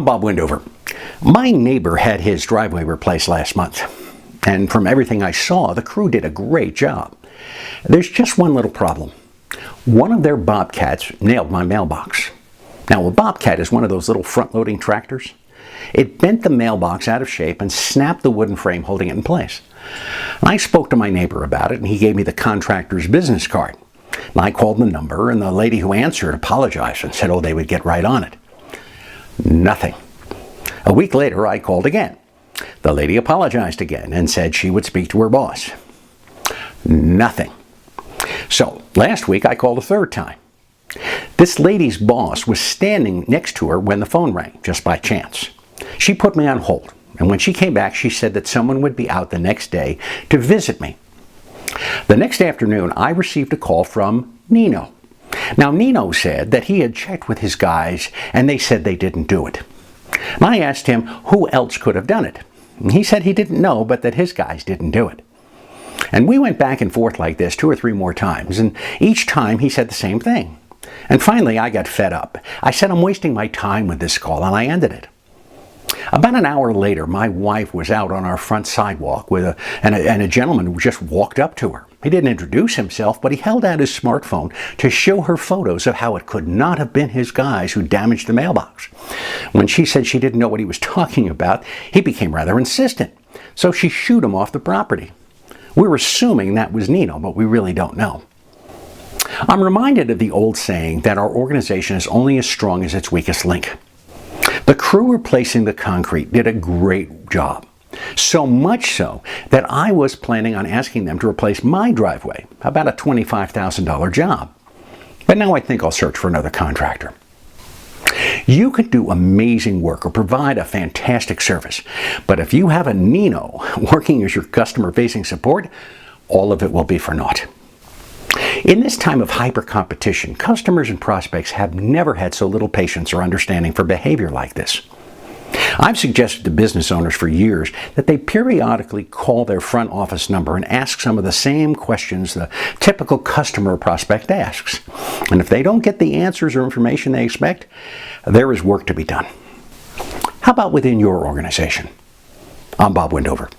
I'm Bob Wendover. My neighbor had his driveway replaced last month, and from everything I saw, the crew did a great job. There's just one little problem. One of their Bobcats nailed my mailbox. Now, a Bobcat is one of those little front-loading tractors. It bent the mailbox out of shape and snapped the wooden frame holding it in place. I spoke to my neighbor about it, and he gave me the contractor's business card. I called the number, and the lady who answered apologized and said, they would get right on it. Nothing. A week later, I called again. The lady apologized again and said she would speak to her boss. Nothing. So, last week, I called a third time. This lady's boss was standing next to her when the phone rang, just by chance. She put me on hold, and when she came back, she said that someone would be out the next day to visit me. The next afternoon, I received a call from Nino. Now, Nino said that he had checked with his guys, and they said they didn't do it. And I asked him who else could have done it. And he said he didn't know, but that his guys didn't do it. And we went back and forth like this 2 or 3 more times, and each time he said the same thing. And finally, I got fed up. I said, I'm wasting my time with this call, and I ended it. About an hour later, my wife was out on our front sidewalk and a gentleman just walked up to her. He didn't introduce himself, but he held out his smartphone to show her photos of how it could not have been his guys who damaged the mailbox. When she said she didn't know what he was talking about, he became rather insistent. So she shooed him off the property. We're assuming that was Nino, but we really don't know. I'm reminded of the old saying that our organization is only as strong as its weakest link. The crew replacing the concrete did a great job. So much so that I was planning on asking them to replace my driveway, about a $25,000 job. But now I think I'll search for another contractor. You could do amazing work or provide a fantastic service, but if you have a Nino working as your customer-facing support, all of it will be for naught. In this time of hyper-competition, customers and prospects have never had so little patience or understanding for behavior like this. I've suggested to business owners for years that they periodically call their front office number and ask some of the same questions the typical customer or prospect asks. And if they don't get the answers or information they expect, there is work to be done. How about within your organization? I'm Bob Wendover.